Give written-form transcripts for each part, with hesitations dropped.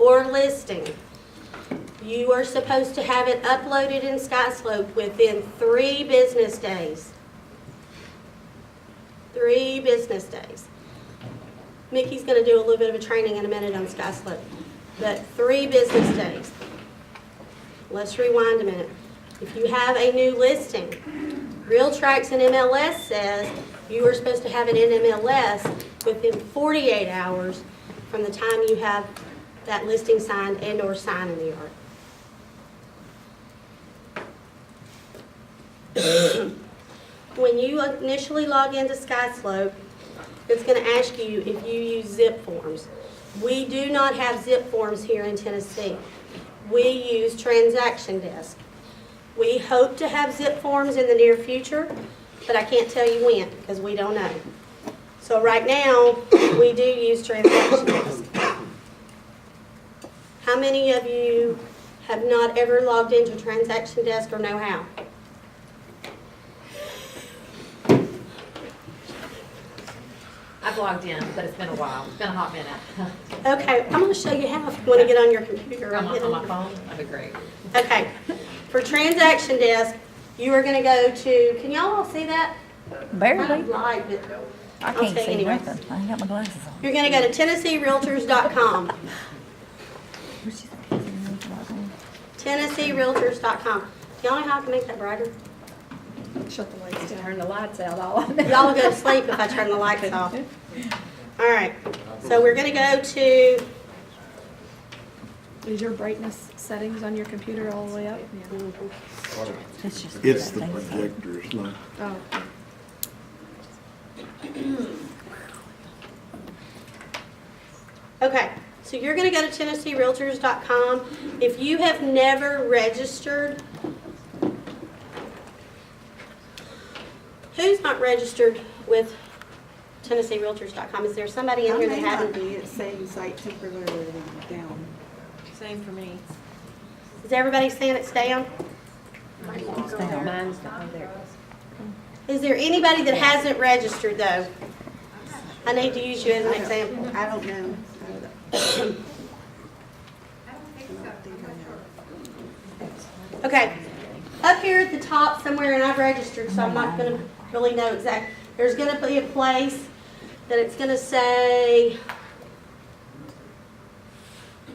or listing, you are supposed to have it uploaded in SkySlope within 3 business days. 3 business days. Mickey's going to do a little bit of a training in a minute on SkySlope, but 3 business days. Let's rewind a minute. If you have a new listing, RealTracs and MLS says you are supposed to have it in MLS within 48 hours from the time you have that listing signed and or sign in the yard. When you initially log into SkySlope, it's going to ask you if you use zip forms. We do not have zip forms here in Tennessee. We use Transaction Desk. We hope to have zip forms in the near future, but I can't tell you when because we don't know. So right now, we do use Transaction Desk. How many of you have not ever logged into Transaction Desk or know how? I've logged in, but it's been a while. It's been a hot minute. Okay, I'm going to show you how if you want to get on your computer. On my phone? That'd be great. Okay, for Transaction Desk, you are going to go to, can y'all all see that? Barely. Kind of light, but I I'll can't say see anyway. nothing. I ain't got my glasses on. You're going to go to TennesseeRealtors.com. TennesseeRealtors.com. Y'all know how I can make that brighter? Shut the lights down. Turn the lights out all of Y'all will go to sleep if I turn the lights off. All right, so we're going to go to, Is your brightness settings on your computer all the way up? It's just It's the that thing. projector, it's not. Oh, okay, so you're going to go to TennesseeRealtors.com. If you have never registered, who's not registered with TennesseeRealtors.com? Is there somebody in here that hasn't? It's saying site temporarily down. Same for me. Is everybody saying it's down? It's down. Mine's down there. Is there anybody that hasn't registered though? I need to use you as an example. I don't know. Okay, up here at the top somewhere, and I've registered, so I'm not going to really know exactly. There's going to be a place that it's going to say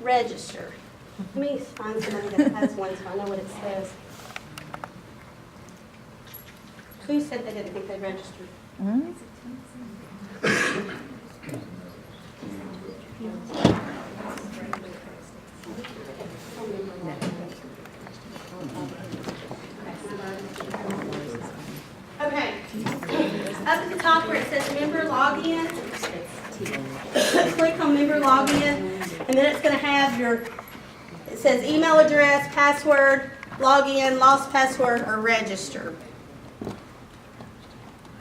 register. Let me find somebody that has one so I know what it says. Who said they didn't think they registered? Hmm? Okay. Up at the top where it says member login, click on member login, and then it's going to have your, it says email address, password, login, lost password, or register.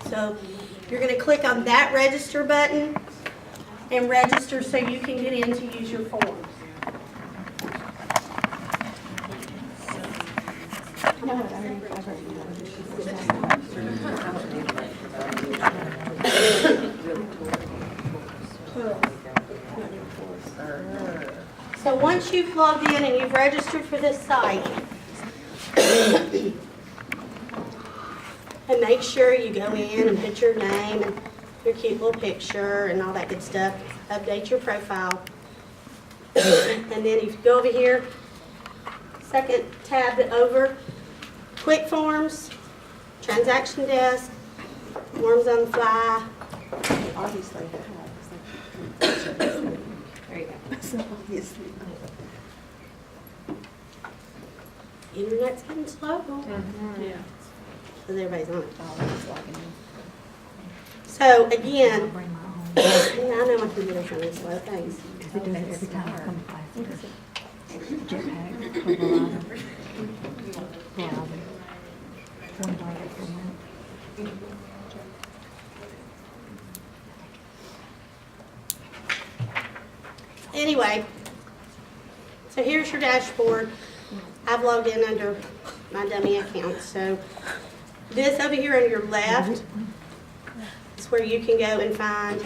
So you're going to click on that register button and register so you can get in to use your forms. So once you've logged in and you've registered for this site, and make sure you go in and put your name and your cute little picture and all that good stuff, update your profile. And then if you go over here, second tab over, quick forms, transaction desk, forms on the fly. Obviously. There you go. So obviously. Internet's getting slow. yeah. Because everybody's on it. So again, I know my computer's running slow, thanks. Because it does it every time I come to class. Jetpack, Verizon, $20 per month. Anyway, so here's your dashboard. I've logged in under my dummy account. So this over here on your left is where you can go and find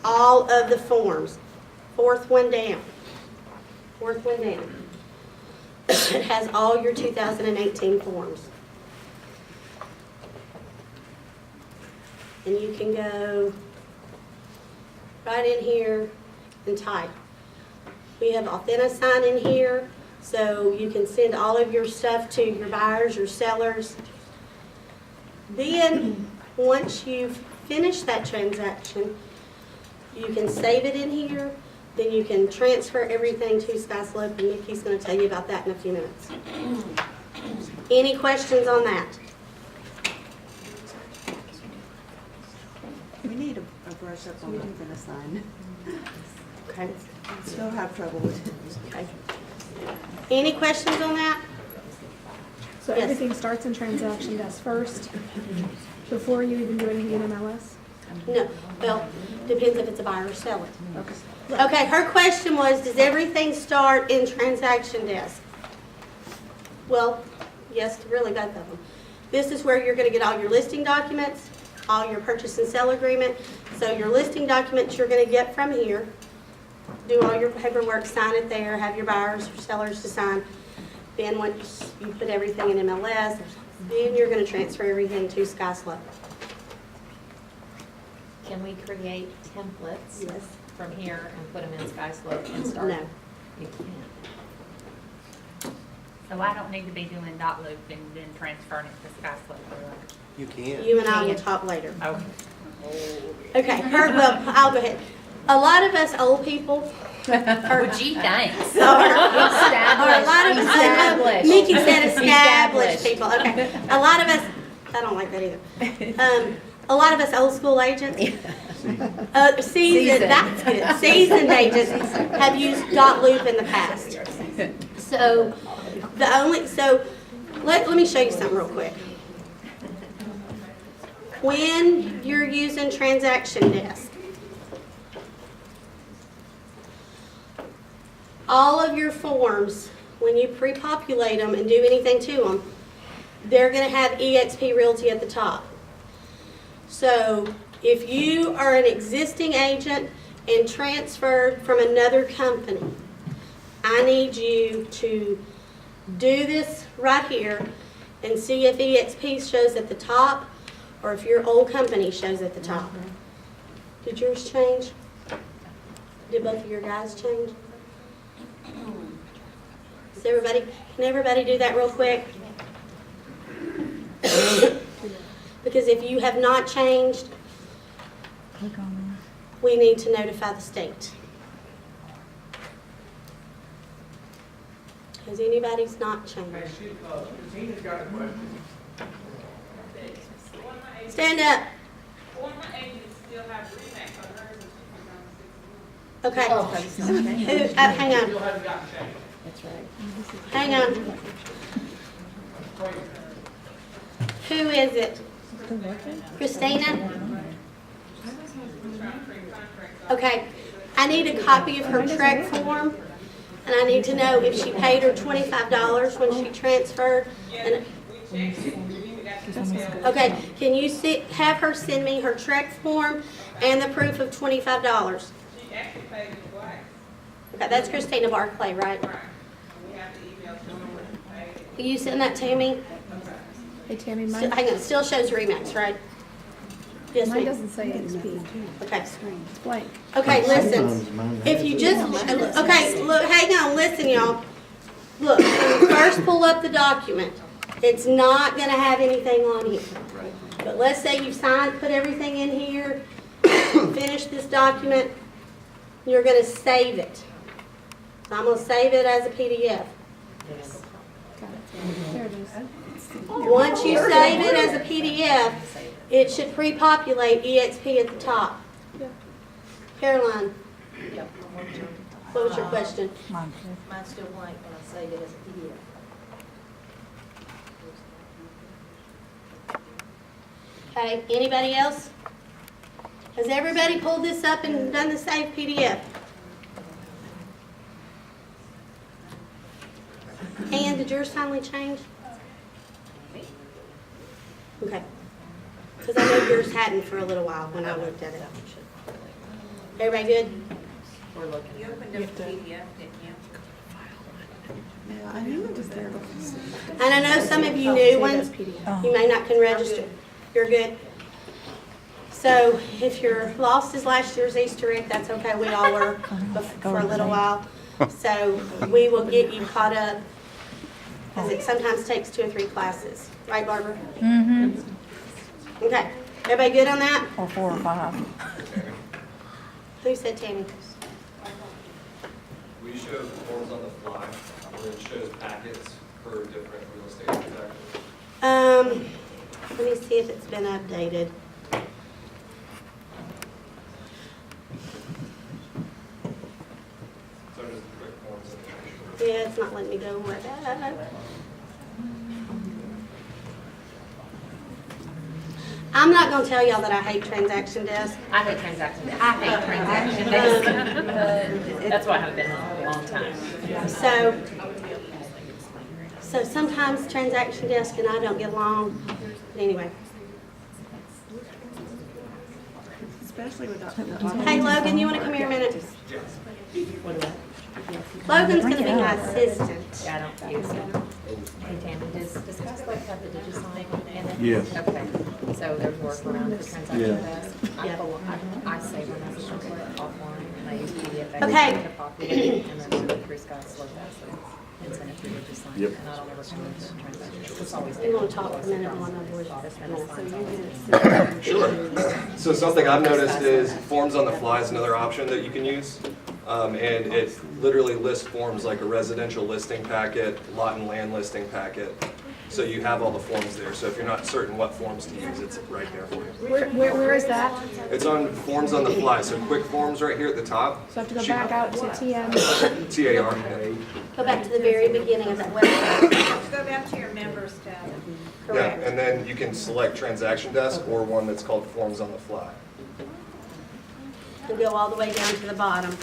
all of the forms. Fourth one down. fourth one down. It has all your 2018 forms. And you can go right in here and type. We have AuthentiSign in here, so you can send all of your stuff to your buyers, your sellers. Then, once you've finished that transaction, you can save it in here, then you can transfer everything to SkySlope, and Nikki's going to tell you about that in a few minutes. Any questions on that? We need a brush up on the sign. Okay. Still have trouble with it. Okay. Any questions on that? So Yes. everything starts in transaction desk first, before you even do anything in MLS? No. Well, depends if it's a buyer or seller. Okay. Okay, her question was, does everything start in transaction desk? Well, yes, really both of them. This is where you're going to get all your listing documents, all your purchase and sale agreement. So your listing documents you're going to get from here. Do all your paperwork, sign it there, have your buyers or sellers to sign. Then once you put everything in MLS, then you're going to transfer everything to SkySlope. Can we create templates Yes. from here and put them in SkySlope and start? No. You can't. So I don't need to be doing dot loop and then transferring it to SkySlope, correct? You can. You and I will talk later. Okay. Okay, well, I'll go ahead. A lot of us old people are, Well, gee, thanks. or a lot of us, Established. Nikki said established Established. people, okay. A lot of us, I don't like that either. A lot of us old school agents, seasoned, that's good, seasoned agents have used dot loop in the past. So, let me show you something real quick. When you're using transaction desk, all of your forms, when you pre-populate them and do anything to them, they're going to have eXp Realty at the top. So if you are an existing agent and transferred from another company, I need you to do this right here and see if eXp shows at the top or if your old company shows at the top. Did yours change? Did both of your guys change? Can everybody do that real quick? Because if you have not changed, Click on we need to notify the state. Has anybody's not changed? Christina's got a question. Stand up. One of my agents still have Remax on hers and she's on 6. Okay. Hang on. Still hasn't gotten changed. That's right. Hang on. Who is it? Christina? Okay. I need a copy of her trek form, and I need to know if she paid her $25 when she transferred. And, We checked it, we even got the details. okay, can you have her send me her trek form and the proof of $25? She actually paid it twice. Okay, that's Christina Barclay, right? Right. We have the email showing what she paid. Will you send that to me? Hey Tammy, Hang mine on, still shows Remax, right? Yes, ma'am. doesn't say XP, Okay. it's blank. Okay, listen. If you just, okay, look, hang on, listen, y'all. Look, when you first pull up the document, it's not gonna have anything on here. But let's say you signed, put everything in here, finish this document, you're gonna save it. So I'm gonna save it as a PDF. There it is. Once you save it as a PDF, it should pre-populate eXp at the top. Caroline, what was your question? mine too. Mine's still blank when I save it as a PDF. Okay, anybody else? Has everybody pulled this up and done the save PDF? And did yours finally change? Okay. Because I know yours hadn't for a little while when I looked at it. Everybody good? We're looking. You opened up the PDF, didn't you? Yeah, I knew it was there before. And I know some of you new ones, Oh. you may not can register. You're good. So if your lost is last year's Easter egg, that's okay. We all were for a little while. So we will get you caught up, because it sometimes takes 2 or 3 classes. Right, Barbara? Mm-hmm. Okay. Everybody good on that? Or 4 or 5. Who said Tammy? We show forms on the fly, where it shows packets for different real estate transactions. Let me see if it's been updated. So there's quick forms in the Yeah, it's not letting me go where that. I'm not gonna tell y'all that I hate transaction desk. I hate transaction desk. I hate transaction desk. That's why I haven't been on in a long time. So sometimes transaction desk and I don't get along. But anyway. Especially with Hey Logan, you wanna come here a minute? What do I? Logan's gonna be my assistant. Yeah, I don't use it. Hey Tammy, does Scottsbluff have the DigiSign in it? Yes. Okay, so there's workaround for transaction Yeah. desk. I save them as a template offline, and I use PDF. Okay. To populate it, and then send it through Scottsbluff and send it through DigiSign. Yep. And I don't ever come into transactions. It's always. You wanna talk for a minute while my boys That's been are assigned so always. Sure. So something I've noticed is forms on the fly is another option that you can use. And it literally lists forms like a residential listing packet, lot and land listing packet. So you have all the forms there. So if you're not certain what forms to use, it's right there for you. Where is that? It's on forms on the fly. So quick forms right here at the top. So I have to go back out to TM. TAR. Go back to the very beginning of that website. Go back to your members tab. Yeah, Correct. and then you can select transaction desk or one that's called forms on the fly. And go all the way down to the bottom.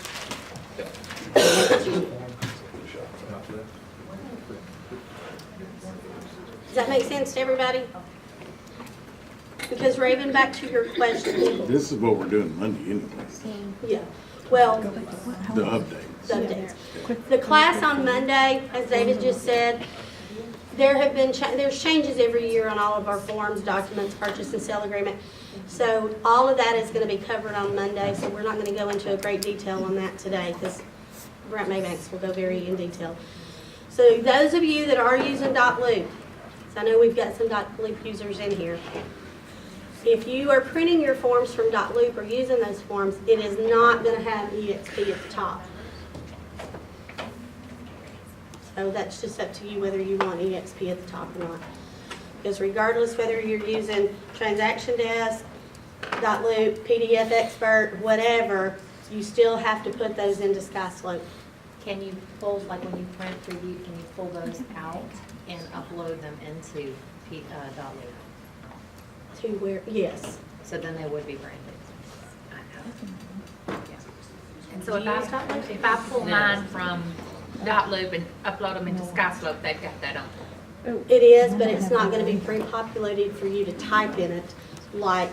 Does that make sense to everybody? Because Raven, back to your question. This is what we're doing Monday anyway, Yeah. Well, the updates. the updates. The class on Monday, as David just said, there have been, there's changes every year on all of our forms, documents, purchase and sale agreement. So all of that is going to be covered on Monday, so we're not going to go into a great detail on that today because Brent Maybanks will go very in detail. So those of you that are using .loop, so I know we've got some .loop users in here. If you are printing your forms from .loop or using those forms, it is not going to have eXp at the top. So that's just up to you whether you want eXp at the top or not. Because regardless whether you're using Transaction Desk, .loop, PDF Expert, whatever, you still have to put those into SkySlope. Can you pull, like when you print preview, can you pull those out and upload them into .loop? To where, yes. So then they would be branded. And so if I pull mine from .loop and upload them into SkySlope, they've got that on. It is, but it's not going to be pre-populated for you to type in it like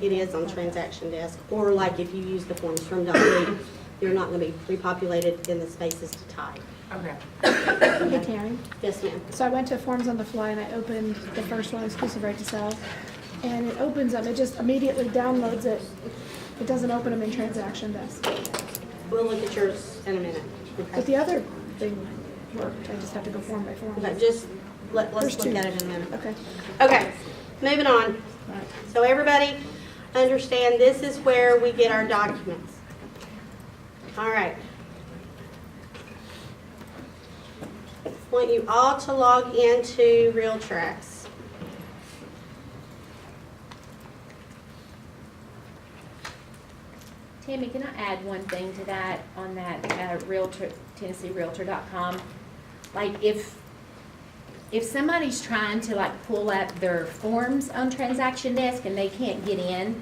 it is on Transaction Desk, or like if you use the forms from .loop, they're not going to be pre-populated in the spaces to type. Okay. Hey Tammy. Yes, ma'am. So I went to Forms on the Fly and I opened the first one, exclusive right to sell. And it opens them, it just immediately downloads it. It doesn't open them in Transaction Desk. We'll look at yours in a minute. But Okay. the other thing worked, I just have to go form by form. Okay, just let's There's look two. at it in a minute. Okay. Okay, moving on. So everybody understand this is where we get our documents. All right. Want you all to log into RealTrax. Tammy, can I add one thing to that on that Realtor, TennesseeRealtor.com? Like if somebody's trying to like pull up their forms on Transaction Desk and they can't get in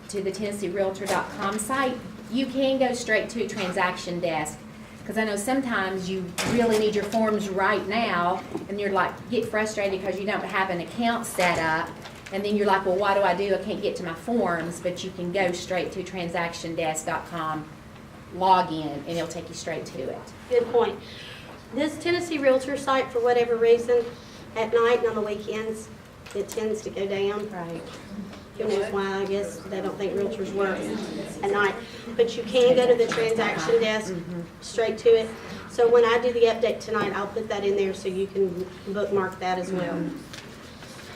to the TennesseeRealtor.com site, you can go straight to Transaction Desk. Because I know sometimes you really need your forms right now and you're like, get frustrated because you don't have an account set up. And then you're like, well, what do? I can't get to my forms, but you can go straight to transactiondesk.com, log in, and it'll take you straight to it. Good point. This Tennessee Realtor site, for whatever reason, at night and on the weekends, it tends to go down. Right. Who knows why, I guess they don't think realtors work at night. But you can go to the transaction desk, straight to it. So when I do the update tonight, I'll put that in there so you can bookmark that as well.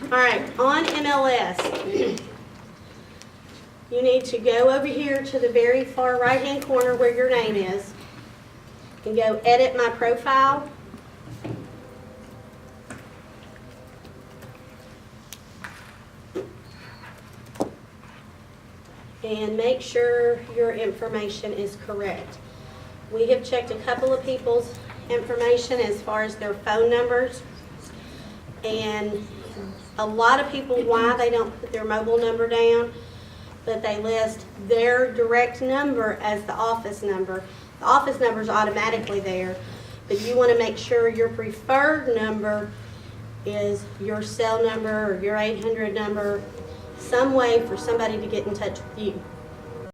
All right, on MLS, you need to go over here to the very far right-hand corner where your name is and go edit my profile. And make sure your information is correct. We have checked a couple of people's information as far as their phone numbers. And a lot of people, why they don't put their mobile number down, but they list their direct number as the office number. The office number is automatically there, but you want to make sure your preferred number is your cell number or your 800 number, some way for somebody to get in touch with you.